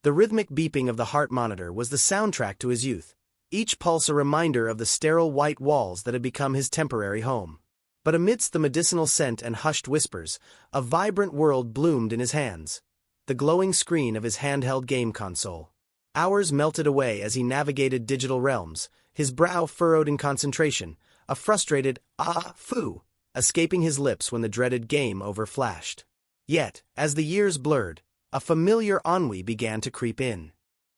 The rhythmic beeping of the heart monitor was the soundtrack to his youth, each pulse a reminder of the sterile white walls that had become his temporary home. But amidst the medicinal scent and hushed whispers, a vibrant world bloomed in his hands, the glowing screen of his handheld game console. Hours melted away as he navigated digital realms, his brow furrowed in concentration, a frustrated "ah-foo" escaping his lips when the dreaded game over flashed. Yet, as the years blurred, a familiar ennui began to creep in.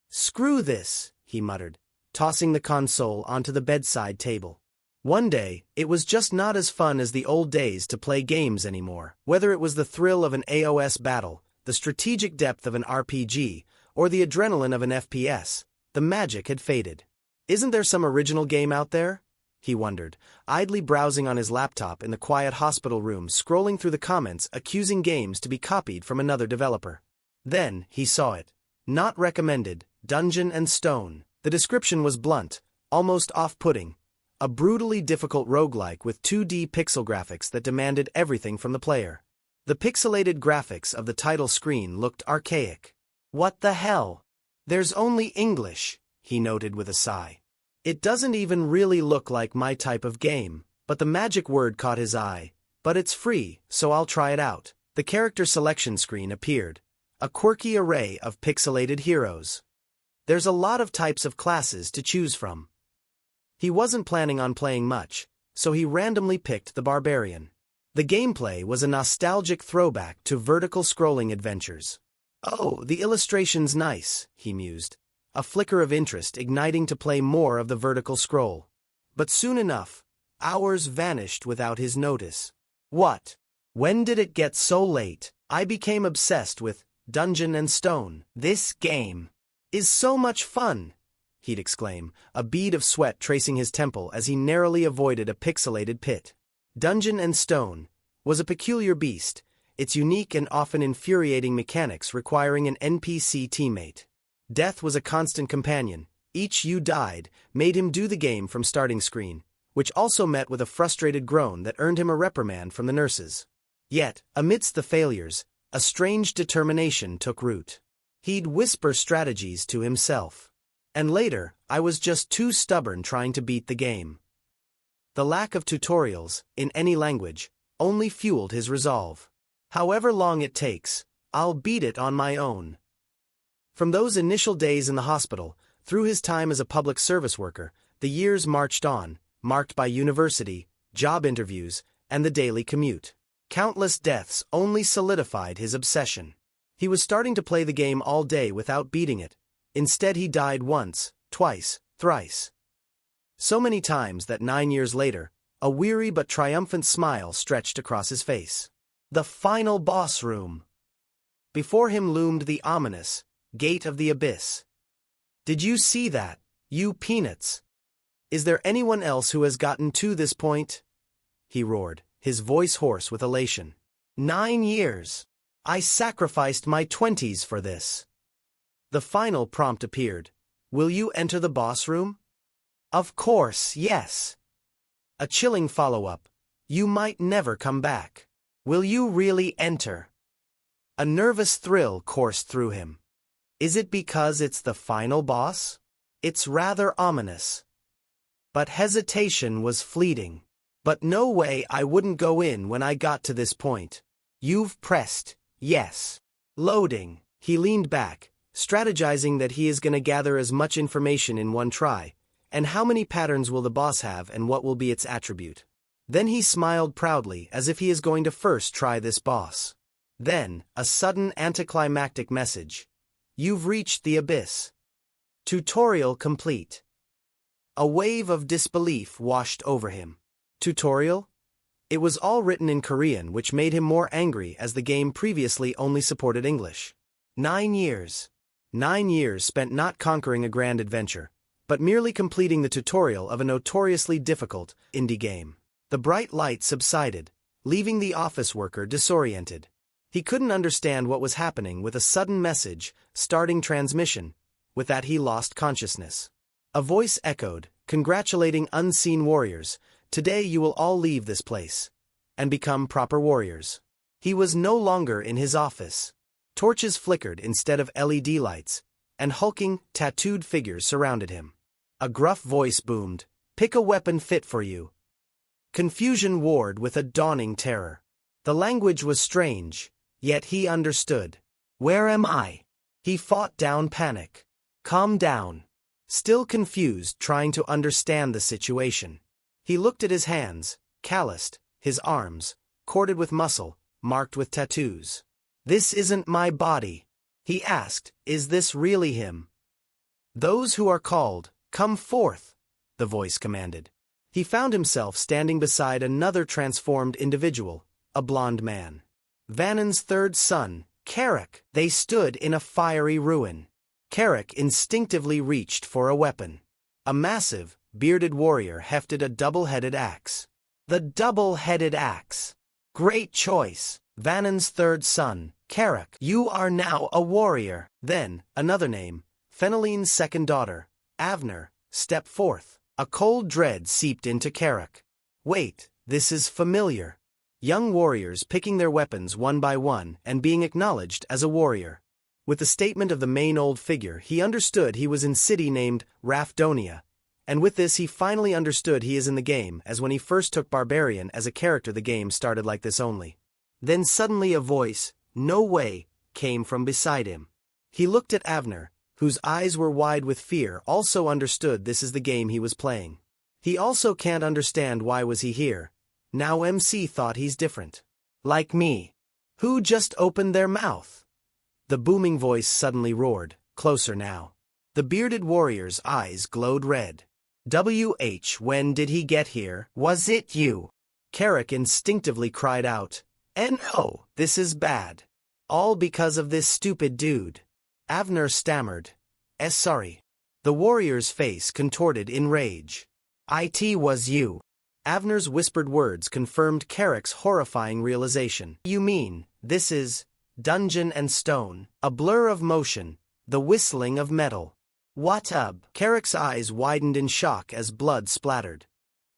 "Screw this," he muttered, tossing the console onto the bedside table. One day, it was just not as fun as the old days to play games anymore. Whether it was the thrill of an AOS battle, the strategic depth of an RPG, or the adrenaline of an FPS, the magic had faded. "Isn't there some original game out there?" he wondered, idly browsing on his laptop in the quiet hospital room, scrolling through the comments accusing games to be copied from another developer. Then, he saw it. Not recommended, Dungeon and Stone. The description was blunt, almost off-putting. A brutally difficult roguelike with 2D pixel graphics that demanded everything from the player. The pixelated graphics of the title screen looked archaic. "What the hell? There's only English," he noted with a sigh. "It doesn't even really look like my type of game." But the magic word caught his eye. "But it's free, so I'll try it out." The character selection screen appeared. A quirky array of pixelated heroes. There's a lot of types of classes to choose from. He wasn't planning on playing much, so he randomly picked the barbarian. The gameplay was a nostalgic throwback to vertical scrolling adventures. "Oh, the illustration's nice," he mused, a flicker of interest igniting to play more of the vertical scroll. But soon enough, hours vanished without his notice. "What? When did it get so late? I became obsessed with Dungeon and Stone. This game is so much fun," he'd exclaim, a bead of sweat tracing his temple as he narrowly avoided a pixelated pit. Dungeon and Stone was a peculiar beast, its unique and often infuriating mechanics requiring an NPC teammate. Death was a constant companion. Each you died made him do the game from starting screen, which also met with a frustrated groan that earned him a reprimand from the nurses. Yet, amidst the failures, a strange determination took root. He'd whisper strategies to himself. "And later, I was just too stubborn trying to beat the game." The lack of tutorials, in any language, only fueled his resolve. "However long it takes, I'll beat it on my own." From those initial days in the hospital, through his time as a public service worker, the years marched on, marked by university, job interviews, and the daily commute. Countless deaths only solidified his obsession. He was starting to play the game all day without beating it. Instead he died once, twice, thrice. So many times that 9 years later, a weary but triumphant smile stretched across his face. The final boss room. Before him loomed the ominous Gate of the Abyss. "Did you see that, you peanuts? Is there anyone else who has gotten to this point?" he roared, his voice hoarse with elation. 9 years. I sacrificed my 20s for this." The final prompt appeared. "Will you enter the boss room?" "Of course, yes." A chilling follow-up. "You might never come back. Will you really enter?" A nervous thrill coursed through him. Is it because it's the final boss? It's rather ominous. But hesitation was fleeting. "But no way, I wouldn't go in when I got to this point." "You've pressed yes." Loading. He leaned back, strategizing that he is going to gather as much information in one try, and how many patterns will the boss have and what will be its attribute. Then he smiled proudly as if he is going to first try this boss. Then, a sudden anticlimactic message. "You've reached the abyss. Tutorial complete." A wave of disbelief washed over him. Tutorial? It was all written in Korean, which made him more angry as the game previously only supported English. 9 years. 9 years spent not conquering a grand adventure, but merely completing the tutorial of a notoriously difficult indie game. The bright light subsided, leaving the office worker disoriented. He couldn't understand what was happening with a sudden message, starting transmission. With that he lost consciousness. A voice echoed, congratulating unseen warriors. "Today you will all leave this place and become proper warriors." He was no longer in his office. Torches flickered instead of LED lights, and hulking, tattooed figures surrounded him. A gruff voice boomed, "Pick a weapon fit for you." Confusion warred with a dawning terror. The language was strange, yet he understood. "Where am I?" He fought down panic. "Calm down." Still confused, trying to understand the situation. He looked at his hands, calloused, his arms, corded with muscle, marked with tattoos. "This isn't my body." He asked, "Is this really him?" "Those who are called, come forth," the voice commanded. He found himself standing beside another transformed individual, a blond man. Vanon's third son, Carrick. They stood in a fiery ruin. Carrick instinctively reached for a weapon. A massive, bearded warrior hefted a double-headed axe. The double-headed axe. Great choice, Vanon's third son, Carrick. You are now a warrior. Then, another name, Feneline's second daughter, Avner, stepped forth. A cold dread seeped into Carrick. Wait, this is familiar. Young warriors picking their weapons one by one and being acknowledged as a warrior. With the statement of the main old figure, he understood he was in city named Rafdonia, and with this he finally understood he is in the game, as when he first took Barbarian as a character the game started like this only. Then suddenly a voice, "No way," came from beside him. He looked at Avner, whose eyes were wide with fear, also understood this is the game he was playing. He also can't understand why was he here. Now MC thought he's different. Like me. Who just opened their mouth? The booming voice suddenly roared, closer now. The bearded warrior's eyes glowed red. When did he get here? Was it you? Carrick instinctively cried out, "Enro, this is bad. All because of this stupid dude." Avner stammered, Sorry." The warrior's face contorted in rage. "It was you." Avner's whispered words confirmed Carrick's horrifying realization. "You mean, this is Dungeon and Stone, a blur of motion, the whistling of metal. What up?" Carrick's eyes widened in shock as blood splattered.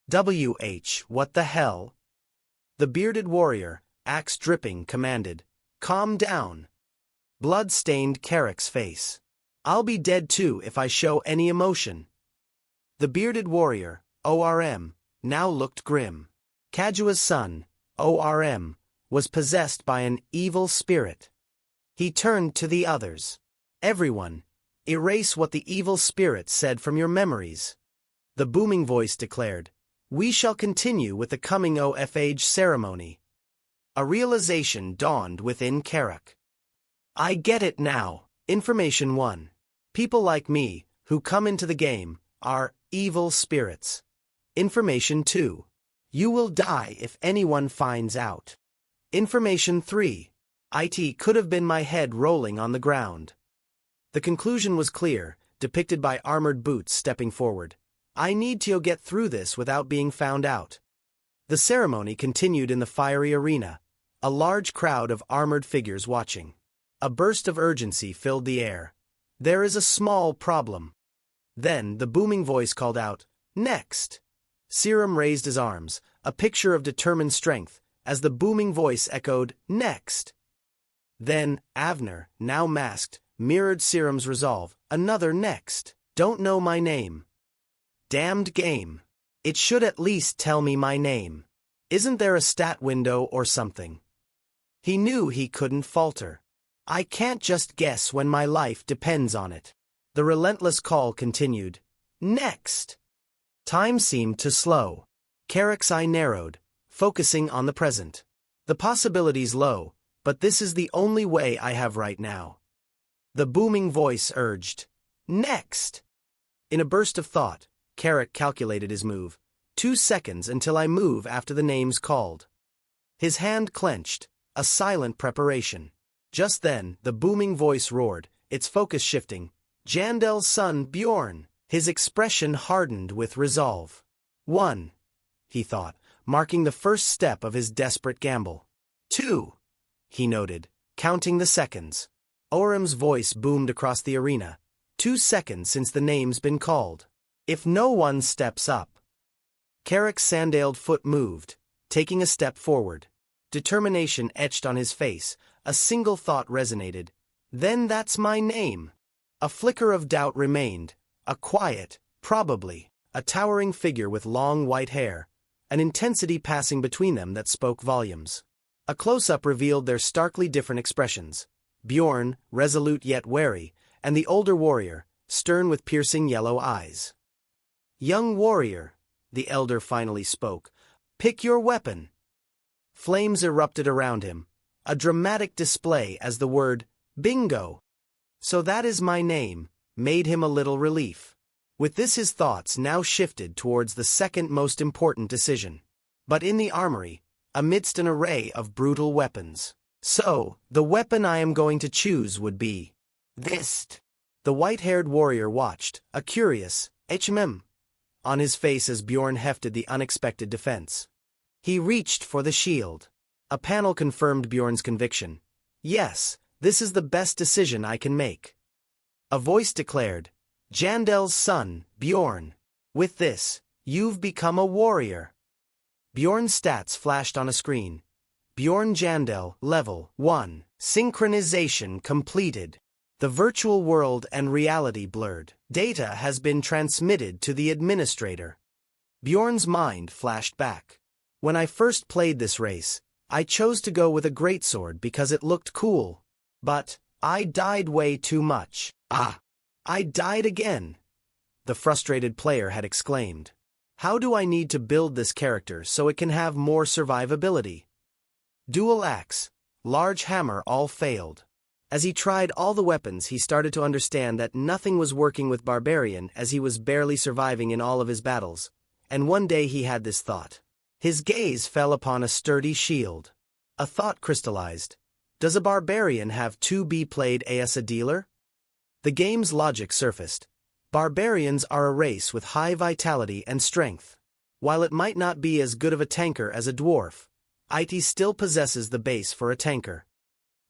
What the hell? The bearded warrior, axe dripping, commanded, "Calm down." Blood stained Carrick's face. "I'll be dead too if I show any emotion." The bearded warrior, ORM, now looked grim. Kajua's son, ORM, was possessed by an evil spirit. He turned to the others. "Everyone, erase what the evil spirit said from your memories." The booming voice declared, "We shall continue with the coming OFH ceremony." A realization dawned within Carrick. I get it now. Information 1. People like me, who come into the game, are evil spirits. Information 2. You will die if anyone finds out. Information 3. It could have been my head rolling on the ground. The conclusion was clear, depicted by armored boots stepping forward. I need to get through this without being found out. The ceremony continued in the fiery arena, a large crowd of armored figures watching. A burst of urgency filled the air. There is a small problem. Then the booming voice called out, "Next!" Serum raised his arms, a picture of determined strength, as the booming voice echoed, "Next!" Then, Avner, now masked, mirrored Serum's resolve, another "Next!" Don't know my name. Damned game. It should at least tell me my name. Isn't there a stat window or something? He knew he couldn't falter. I can't just guess when my life depends on it. The relentless call continued. Next! Time seemed to slow. Carrick's eye narrowed, focusing on the present. The possibilities low, but this is the only way I have right now. The booming voice urged. Next! In a burst of thought, Carrick calculated his move. 2 seconds until I move after the name's called. His hand clenched, a silent preparation. Just then, the booming voice roared, its focus shifting. Jandel's son, Bjorn. His expression hardened with resolve. 1, he thought, marking the first step of his desperate gamble. 2, he noted, counting the seconds. Orem's voice boomed across the arena. 2 seconds since the name's been called. If no one steps up. Carrick's sandaled foot moved, taking a step forward. Determination etched on his face. A single thought resonated. Then that's my name. A flicker of doubt remained, a quiet, probably, a towering figure with long white hair, an intensity passing between them that spoke volumes. A close-up revealed their starkly different expressions. Bjorn, resolute yet wary, and the older warrior, stern with piercing yellow eyes. "Young warrior," the elder finally spoke, "pick your weapon." Flames erupted around him, a dramatic display as the word, "bingo. So that is my name," made him a little relief. With this his thoughts now shifted towards the second most important decision. But in the armory, amidst an array of brutal weapons. "So, the weapon I am going to choose would be this." The white-haired warrior watched, a curious on his face as Bjorn hefted the unexpected defense. He reached for the shield. A panel confirmed Bjorn's conviction. "Yes, this is the best decision I can make." A voice declared, "Jandel's son, Bjorn. With this, you've become a warrior." Bjorn's stats flashed on a screen. Bjorn Jandel, level 1. Synchronization completed. The virtual world and reality blurred. Data has been transmitted to the administrator. Bjorn's mind flashed back. "When I first played this race, I chose to go with a greatsword because it looked cool. But I died way too much. I died again," the frustrated player had exclaimed. "How do I need to build this character so it can have more survivability?" Dual axe, large hammer all failed. As he tried all the weapons, he started to understand that nothing was working with barbarian, as he was barely surviving in all of his battles. And one day he had this thought. His gaze fell upon a sturdy shield. A thought crystallized. Does a barbarian have to be played as a dealer? The game's logic surfaced. Barbarians are a race with high vitality and strength. While it might not be as good of a tanker as a dwarf, it still possesses the base for a tanker.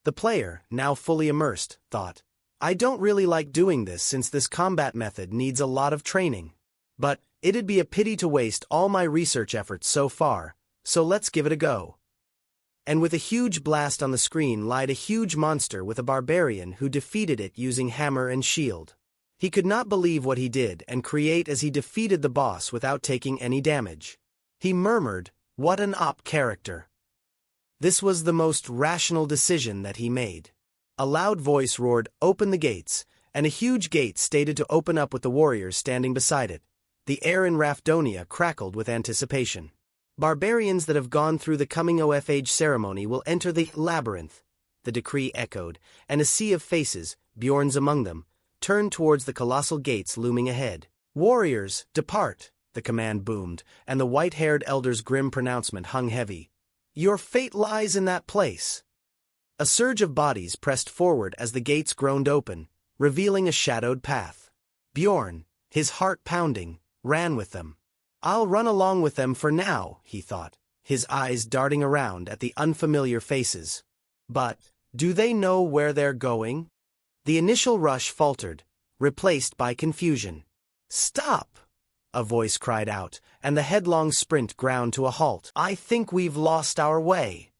The player, now fully immersed, thought, "I don't really like doing this since this combat method needs a lot of training. But it'd be a pity to waste all my research efforts so far, so let's give it a go." And with a huge blast on the screen lied a huge monster with a barbarian who defeated it using hammer and shield. He could not believe what he did and create as he defeated the boss without taking any damage. He murmured, "What an op character." This was the most rational decision that he made. A loud voice roared, "Open the gates," and a huge gate stated to open up with the warriors standing beside it. The air in Rafdonia crackled with anticipation. "Barbarians that have gone through the coming of age ceremony will enter the labyrinth," the decree echoed, and a sea of faces, Bjorn's among them, turned towards the colossal gates looming ahead. "Warriors, depart," the command boomed, and the white-haired elder's grim pronouncement hung heavy. "Your fate lies in that place." A surge of bodies pressed forward as the gates groaned open, revealing a shadowed path. Bjorn, his heart pounding, ran with them. "I'll run along with them for now," he thought, his eyes darting around at the unfamiliar faces. But, do they know where they're going? The initial rush faltered, replaced by confusion. "Stop!" a voice cried out, and the headlong sprint ground to a halt. "I think we've lost our way."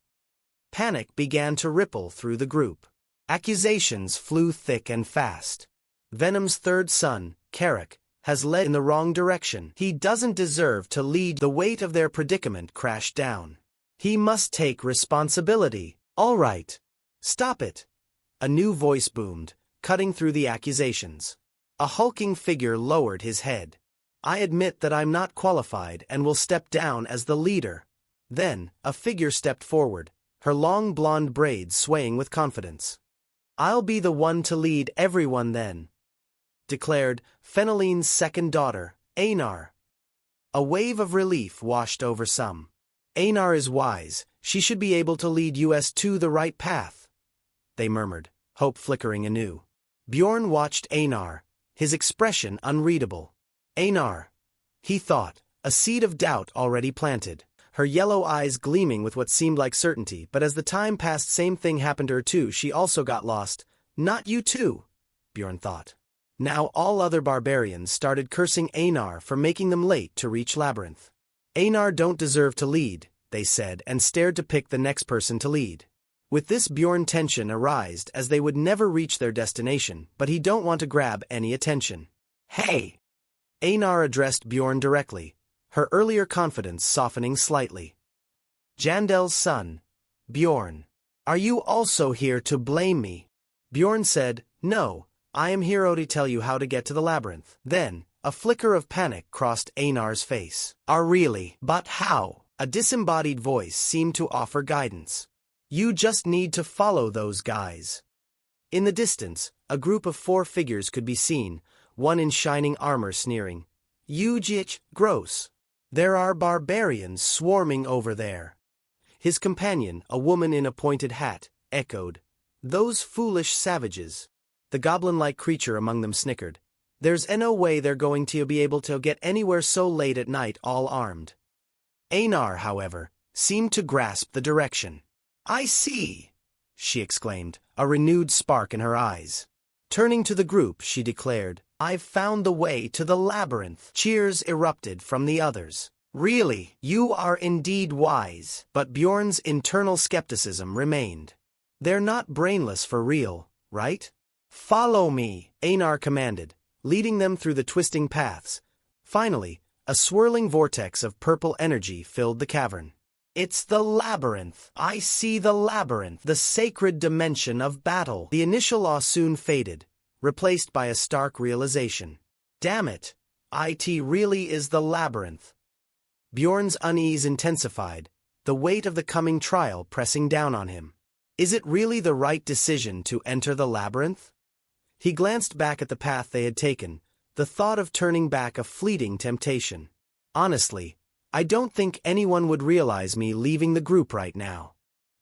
Panic began to ripple through the group. Accusations flew thick and fast. Venom's third son, Carrick, has led in the wrong direction. He doesn't deserve to lead. The weight of their predicament crashed down. He must take responsibility. "All right. Stop it." A new voice boomed, cutting through the accusations. A hulking figure lowered his head. "I admit that I'm not qualified and will step down as the leader." Then, a figure stepped forward, her long blonde braids swaying with confidence. "I'll be the one to lead everyone then," declared Feneline's second daughter, Einar. A wave of relief washed over some. "Einar is wise, she should be able to lead us to the right path," they murmured, hope flickering anew. Bjorn watched Einar, his expression unreadable. Einar, he thought, a seed of doubt already planted. Her yellow eyes gleaming with what seemed like certainty, but as the time passed same thing happened to her too, she also got lost. "Not you too," Bjorn thought. Now all other barbarians started cursing Einar for making them late to reach Labyrinth. "Einar don't deserve to lead," they said, and stared to pick the next person to lead. With this Bjorn tension arised as they would never reach their destination, but he don't want to grab any attention. Hey! Einar addressed Bjorn directly, her earlier confidence softening slightly. Jandel's son, Bjorn. Are you also here to blame me? Bjorn said, no, I am here to tell you how to get to the labyrinth. Then, a flicker of panic crossed Einar's face. Really? But how? A disembodied voice seemed to offer guidance. You just need to follow those guys. In the distance, a group of 4 figures could be seen, one in shining armor sneering. Ujich, gross. There are barbarians swarming over there. His companion, a woman in a pointed hat, echoed. Those foolish savages. The goblin-like creature among them snickered. There's no way they're going to be able to get anywhere so late at night all armed. Einar, however, seemed to grasp the direction. I see, she exclaimed, a renewed spark in her eyes. Turning to the group, she declared, I've found the way to the labyrinth. Cheers erupted from the others. Really, you are indeed wise. But Bjorn's internal skepticism remained. They're not brainless for real, right? Follow me, Einar commanded, leading them through the twisting paths. Finally, a swirling vortex of purple energy filled the cavern. It's the labyrinth. I see the labyrinth, the sacred dimension of battle. The initial awe soon faded, replaced by a stark realization. Damn it, it really is the labyrinth. Bjorn's unease intensified, the weight of the coming trial pressing down on him. Is it really the right decision to enter the labyrinth? He glanced back at the path they had taken, the thought of turning back a fleeting temptation. Honestly, I don't think anyone would realize me leaving the group right now.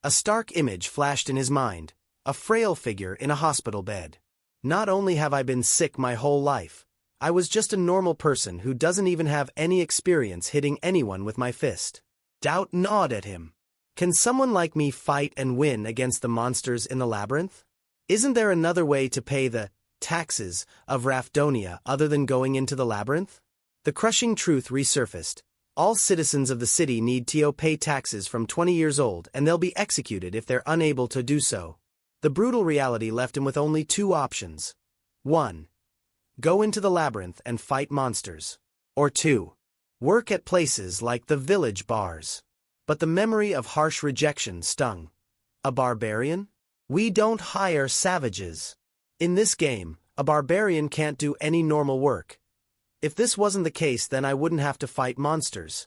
A stark image flashed in his mind, a frail figure in a hospital bed. Not only have I been sick my whole life, I was just a normal person who doesn't even have any experience hitting anyone with my fist. Doubt gnawed at him. Can someone like me fight and win against the monsters in the labyrinth? Isn't there another way to pay the taxes of Rafdonia other than going into the labyrinth? The crushing truth resurfaced. All citizens of the city need to pay taxes from 20 years old, and they'll be executed if they're unable to do so. The brutal reality left him with only 2 options. 1. Go into the labyrinth and fight monsters. Or 2. Work at places like the village bars. But the memory of harsh rejection stung. A barbarian? We don't hire savages. In this game, a barbarian can't do any normal work. If this wasn't the case, then I wouldn't have to fight monsters.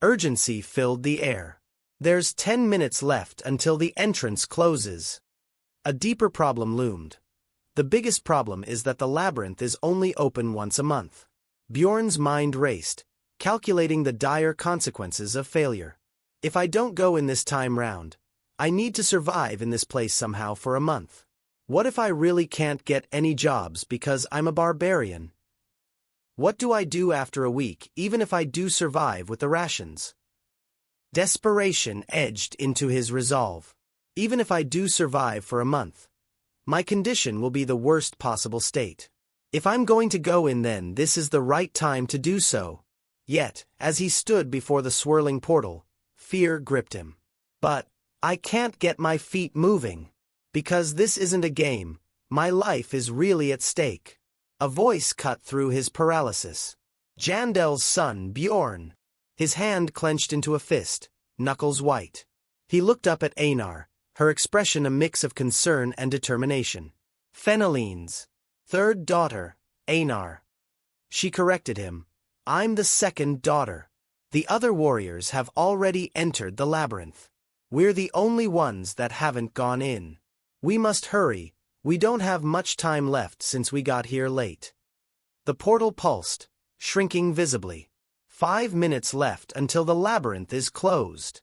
Urgency filled the air. There's 10 minutes left until the entrance closes. A deeper problem loomed. The biggest problem is that the labyrinth is only open once a month. Bjorn's mind raced, calculating the dire consequences of failure. If I don't go in this time round, I need to survive in this place somehow for a month. What if I really can't get any jobs because I'm a barbarian? What do I do after a week, even if I do survive with the rations? Desperation edged into his resolve. Even if I do survive for a month, my condition will be the worst possible state. If I'm going to go in, then this is the right time to do so. Yet, as he stood before the swirling portal, fear gripped him. But I can't get my feet moving. Because this isn't a game, my life is really at stake. A voice cut through his paralysis. Jandel's son, Bjorn. His hand clenched into a fist, knuckles white. He looked up at Einar, her expression a mix of concern and determination. Feneline's 3rd daughter, Einar. She corrected him. I'm the 2nd daughter. The other warriors have already entered the labyrinth. We're the only ones that haven't gone in. We must hurry, we don't have much time left since we got here late. The portal pulsed, shrinking visibly. 5 minutes left until the labyrinth is closed.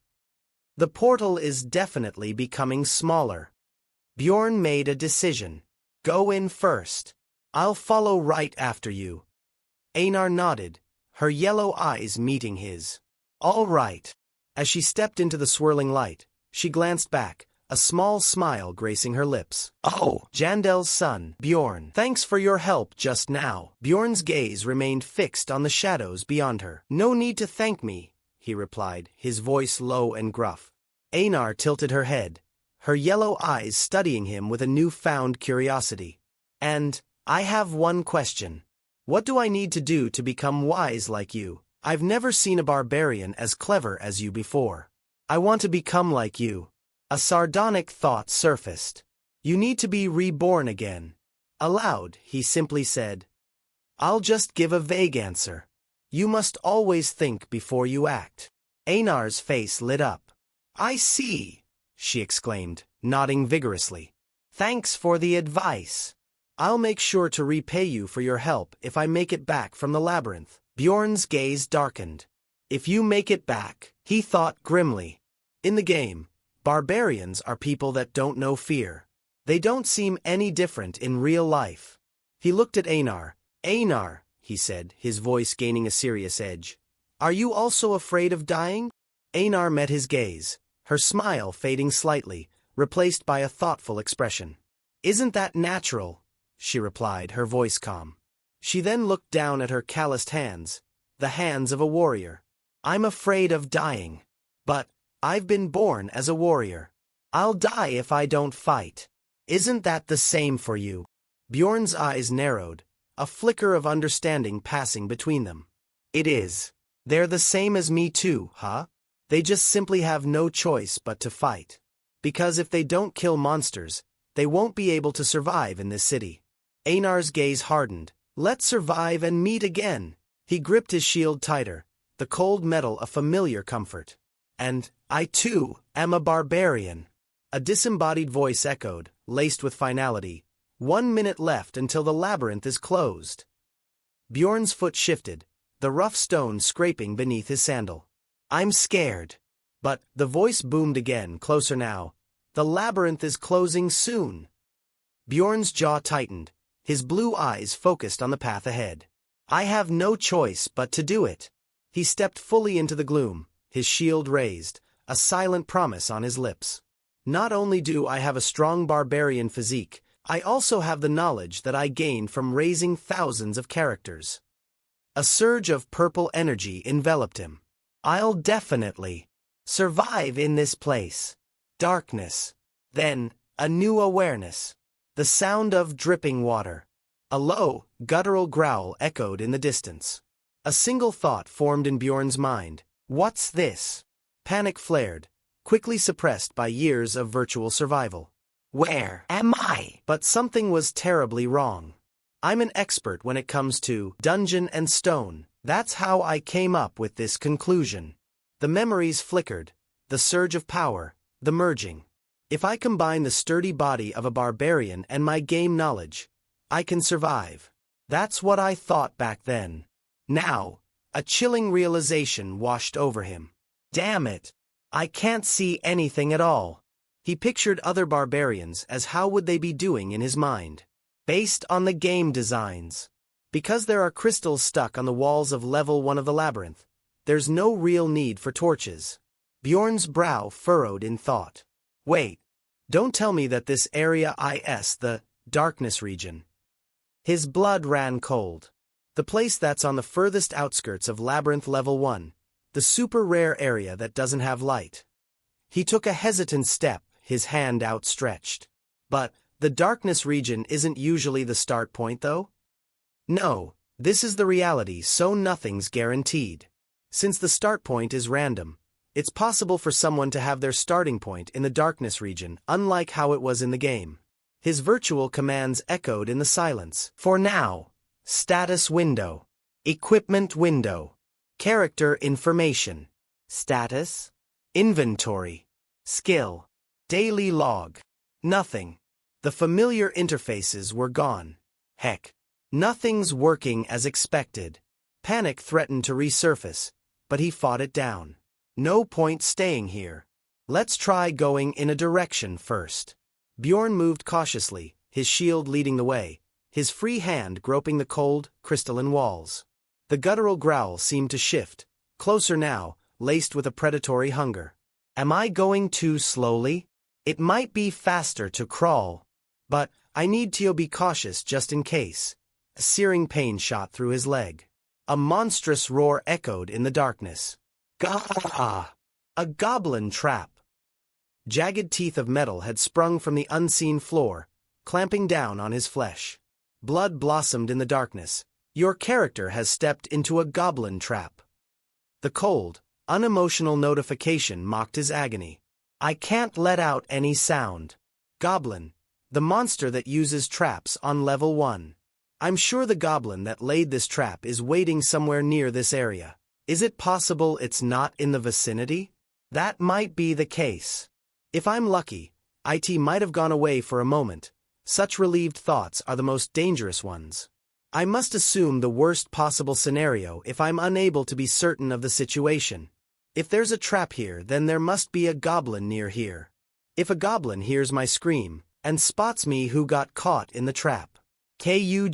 The portal is definitely becoming smaller. Bjorn made a decision. Go in first. I'll follow right after you. Einar nodded, her yellow eyes meeting his. All right. As she stepped into the swirling light, she glanced back, a small smile gracing her lips. Oh, Jandel's son, Bjorn. Thanks for your help just now. Bjorn's gaze remained fixed on the shadows beyond her. No need to thank me, he replied, his voice low and gruff. Einar tilted her head, her yellow eyes studying him with a newfound curiosity. "And I have one question. What do I need to do to become wise like you? I've never seen a barbarian as clever as you before. I want to become like you." A sardonic thought surfaced. "You need to be reborn again." Aloud, he simply said, "I'll just give a vague answer. You must always think before you act." Einar's face lit up. "I see," she exclaimed, nodding vigorously. "Thanks for the advice. I'll make sure to repay you for your help if I make it back from the labyrinth." Bjorn's gaze darkened. "If you make it back," he thought grimly. In the game, barbarians are people that don't know fear. They don't seem any different in real life. He looked at Einar. "Einar," he said, his voice gaining a serious edge, "are you also afraid of dying?" Einar met his gaze, her smile fading slightly, replaced by a thoughtful expression. "Isn't that natural?" she replied, her voice calm. She then looked down at her calloused hands, the hands of a warrior. "I'm afraid of dying. But I've been born as a warrior. I'll die if I don't fight. Isn't that the same for you?" Bjorn's eyes narrowed, a flicker of understanding passing between them. "It is. They're the same as me too, huh? They just simply have no choice but to fight. Because if they don't kill monsters, they won't be able to survive in this city." Einar's gaze hardened. "Let's survive and meet again." He gripped his shield tighter, the cold metal a familiar comfort. "And I too am a barbarian." A disembodied voice echoed, laced with finality. "1 minute left until the labyrinth is closed." Bjorn's foot shifted, the rough stone scraping beneath his sandal. "I'm scared." But the voice boomed again, closer now. "The labyrinth is closing soon." Bjorn's jaw tightened, his blue eyes focused on the path ahead. "I have no choice but to do it." He stepped fully into the gloom, his shield raised, a silent promise on his lips. "Not only do I have a strong barbarian physique, I also have the knowledge that I gained from raising thousands of characters." A surge of purple energy enveloped him. "I'll definitely survive in this place." Darkness. Then, a new awareness. The sound of dripping water. A low, guttural growl echoed in the distance. A single thought formed in Bjorn's mind. What's this? Panic flared, quickly suppressed by years of virtual survival. Where am I? But something was terribly wrong. I'm an expert when it comes to dungeon and stone. That's how I came up with this conclusion. The memories flickered, the surge of power, the merging. If I combine the sturdy body of a barbarian and my game knowledge, I can survive. That's what I thought back then. Now, a chilling realization washed over him. Damn it! I can't see anything at all. He pictured other barbarians as how would they be doing in his mind. Based on the game designs. Because there are crystals stuck on the walls of level 1 of the labyrinth, there's no real need for torches. Bjorn's brow furrowed in thought. Wait, don't tell me that this area is the darkness region. His blood ran cold. The place that's on the furthest outskirts of labyrinth level 1, the super rare area that doesn't have light. He took a hesitant step, his hand outstretched. But the darkness region isn't usually the start point though? No, this is the reality, so nothing's guaranteed. Since the start point is random, it's possible for someone to have their starting point in the darkness region, unlike how it was in the game. His virtual commands echoed in the silence. For now, status window, equipment window, character information, status, inventory, skill, daily log, nothing. The familiar interfaces were gone. Heck, nothing's working as expected. Panic threatened to resurface, but he fought it down. No point staying here. Let's try going in a direction first. Bjorn moved cautiously, his shield leading the way, his free hand groping the cold, crystalline walls. The guttural growl seemed to shift, closer now, laced with a predatory hunger. Am I going too slowly? It might be faster to crawl. But I need to be cautious just in case. A searing pain shot through his leg. A monstrous roar echoed in the darkness. Gah! A goblin trap. Jagged teeth of metal had sprung from the unseen floor, clamping down on his flesh. Blood blossomed in the darkness. Your character has stepped into a goblin trap. The cold, unemotional notification mocked his agony. I can't let out any sound. Goblin, the monster that uses traps on level 1. I'm sure the goblin that laid this trap is waiting somewhere near this area. Is it possible it's not in the vicinity? That might be the case. If I'm lucky, it might have gone away for a moment. Such relieved thoughts are the most dangerous ones. I must assume the worst possible scenario if I'm unable to be certain of the situation. If there's a trap here, then there must be a goblin near here. If a goblin hears my scream and spots me who got caught in the trap. Kugh.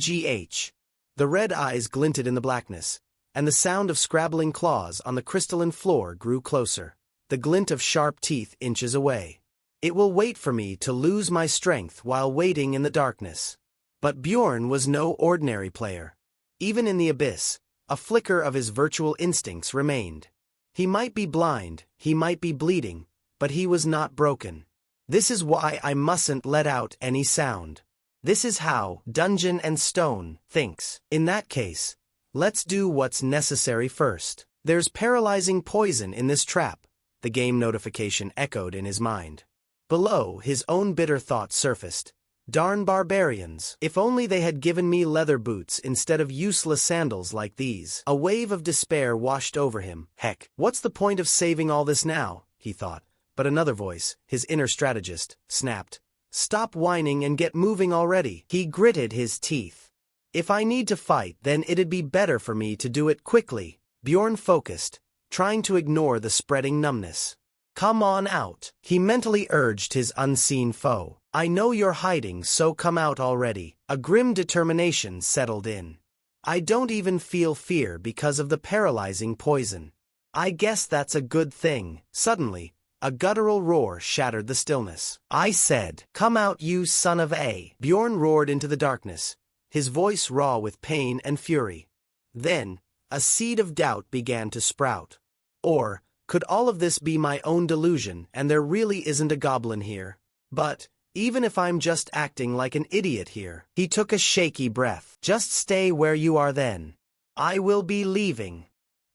The red eyes glinted in the blackness, and the sound of scrabbling claws on the crystalline floor grew closer. The glint of sharp teeth inches away. It will wait for me to lose my strength while waiting in the darkness. But Bjorn was no ordinary player. Even in the abyss, a flicker of his virtual instincts remained. He might be blind, he might be bleeding, but he was not broken. This is why I mustn't let out any sound. This is how Dungeon and Stone thinks. In that case, let's do what's necessary first. There's paralyzing poison in this trap, the game notification echoed in his mind. Below, his own bitter thought surfaced. Darn barbarians. If only they had given me leather boots instead of useless sandals like these. A wave of despair washed over him. Heck, what's the point of saving all this now, he thought. But another voice, his inner strategist, snapped. Stop whining and get moving already. He gritted his teeth. If I need to fight, then it'd be better for me to do it quickly. Bjorn focused, trying to ignore the spreading numbness. Come on out, he mentally urged his unseen foe. I know you're hiding, so come out already. A grim determination settled in. I don't even feel fear because of the paralyzing poison. I guess that's a good thing. Suddenly, a guttural roar shattered the stillness. I said, come out, you son of a. Bjorn roared into the darkness, his voice raw with pain and fury. Then, a seed of doubt began to sprout. Or, could all of this be my own delusion and there really isn't a goblin here? But, even if I'm just acting like an idiot here, he took a shaky breath. Just stay where you are then. I will be leaving.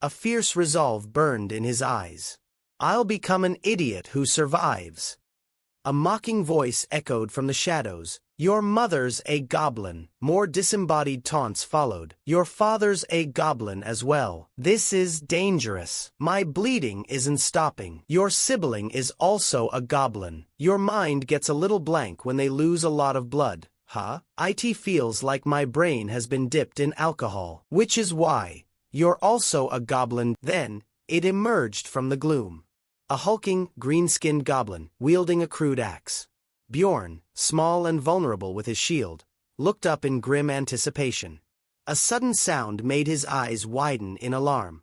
A fierce resolve burned in his eyes. I'll become an idiot who survives. A mocking voice echoed from the shadows. Your mother's a goblin. More disembodied taunts followed. Your father's a goblin as well. This is dangerous. My bleeding isn't stopping. Your sibling is also a goblin. Your mind gets a little blank when they lose a lot of blood. Huh? It feels like my brain has been dipped in alcohol. Which is why. You're also a goblin. Then, it emerged from the gloom. A hulking, green-skinned goblin, wielding a crude axe. Bjorn, small and vulnerable with his shield, looked up in grim anticipation. A sudden sound made his eyes widen in alarm.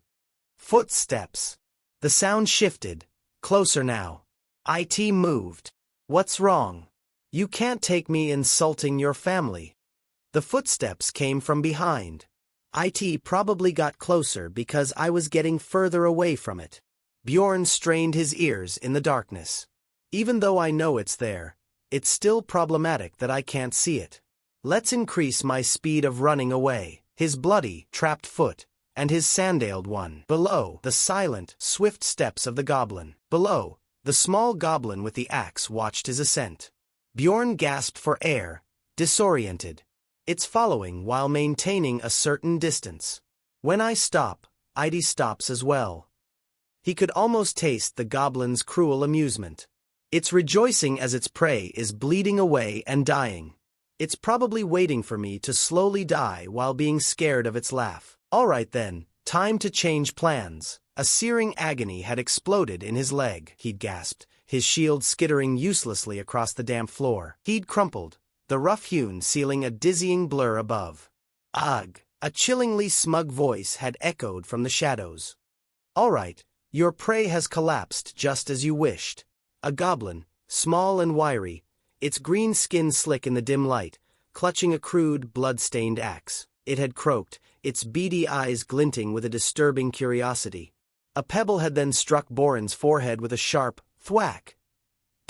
Footsteps. The sound shifted, closer now. It moved. What's wrong? You can't take me insulting your family. The footsteps came from behind. It probably got closer because I was getting further away from it. Bjorn strained his ears in the darkness. Even though I know it's there, it's still problematic that I can't see it. Let's increase my speed of running away. His bloody, trapped foot, and his sandaled one. Below, the silent, swift steps of the goblin. Below, the small goblin with the axe watched his ascent. Bjorn gasped for air, disoriented. It's following while maintaining a certain distance. When I stop, it stops as well. He could almost taste the goblin's cruel amusement. It's rejoicing as its prey is bleeding away and dying. It's probably waiting for me to slowly die while being scared of its laugh. All right then, time to change plans. A searing agony had exploded in his leg. He'd gasped, his shield skittering uselessly across the damp floor. He'd crumpled, the rough hewn ceiling a dizzying blur above. Ugh! A chillingly smug voice had echoed from the shadows. All right. Your prey has collapsed just as you wished. A goblin, small and wiry, its green skin slick in the dim light, clutching a crude, blood-stained axe. It had croaked, its beady eyes glinting with a disturbing curiosity. A pebble had then struck Boren's forehead with a sharp thwack.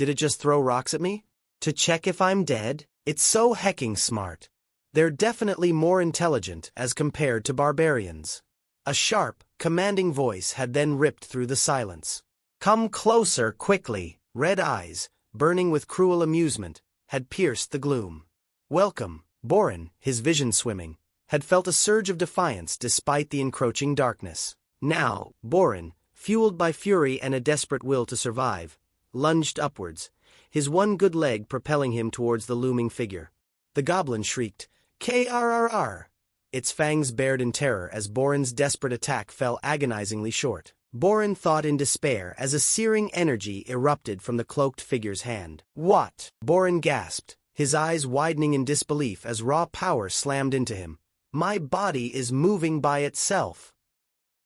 Did it just throw rocks at me? To check if I'm dead? It's so hecking smart. They're definitely more intelligent as compared to barbarians. A sharp, commanding voice had then ripped through the silence. Come closer, quickly. Red eyes, burning with cruel amusement, had pierced the gloom. Welcome. Boren, his vision swimming, had felt a surge of defiance despite the encroaching darkness. Now, Boren, fueled by fury and a desperate will to survive, lunged upwards, his one good leg propelling him towards the looming figure. The goblin shrieked, "Krrr!" Its fangs bared in terror as Boren's desperate attack fell agonizingly short. Boren thought in despair as a searing energy erupted from the cloaked figure's hand. What? Boren gasped, his eyes widening in disbelief as raw power slammed into him. My body is moving by itself.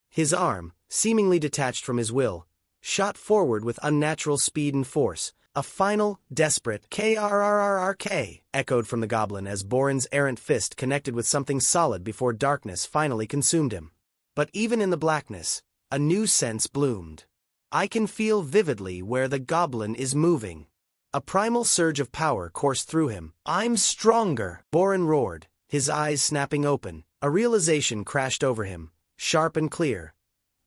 His arm, seemingly detached from his will, shot forward with unnatural speed and force. A final, desperate "Krrrrk" echoed from the goblin as Boren's errant fist connected with something solid before darkness finally consumed him. But even in the blackness, a new sense bloomed. I can feel vividly where the goblin is moving. A primal surge of power coursed through him. I'm stronger! Boren roared, his eyes snapping open. A realization crashed over him, sharp and clear.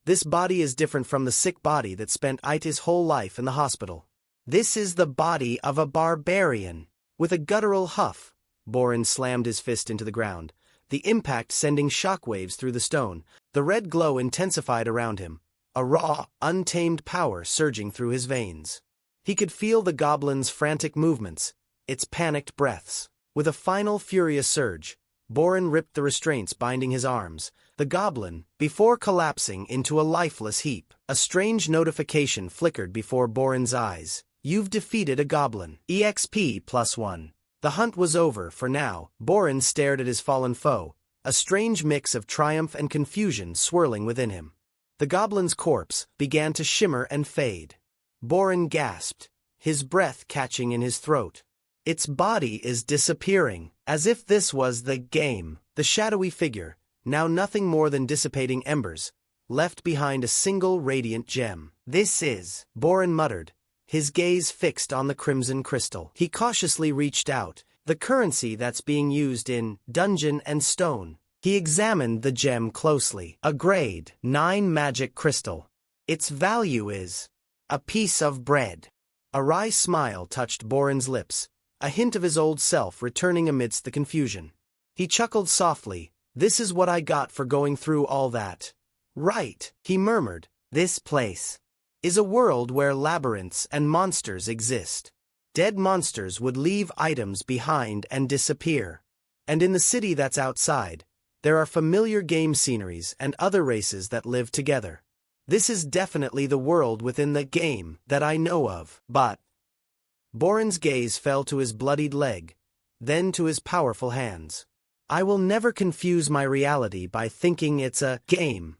This body is different from the sick body that spent his whole life in the hospital. This is the body of a barbarian. With a guttural huff, Boren slammed his fist into the ground, the impact sending shockwaves through the stone. The red glow intensified around him, a raw, untamed power surging through his veins. He could feel the goblin's frantic movements, its panicked breaths. With a final furious surge, Boren ripped the restraints binding his arms. The goblin, before collapsing into a lifeless heap. A strange notification flickered before Boren's eyes. You've defeated a goblin. EXP +1. The hunt was over for now. Boren stared at his fallen foe, a strange mix of triumph and confusion swirling within him. The goblin's corpse began to shimmer and fade. Boren gasped, his breath catching in his throat. Its body is disappearing, as if this was the game. The shadowy figure, now nothing more than dissipating embers, left behind a single radiant gem. This is, Boren muttered, his gaze fixed on the crimson crystal. He cautiously reached out, the currency that's being used in Dungeon and Stone. He examined the gem closely. A grade 9 magic crystal. Its value is a piece of bread. A wry smile touched Boren's lips, a hint of his old self returning amidst the confusion. He chuckled softly. This is what I got for going through all that. Right, he murmured. This place is a world where labyrinths and monsters exist. Dead monsters would leave items behind and disappear. And in the city that's outside, there are familiar game sceneries and other races that live together. This is definitely the world within the game that I know of. But Boren's gaze fell to his bloodied leg, then to his powerful hands. I will never confuse my reality by thinking it's a game.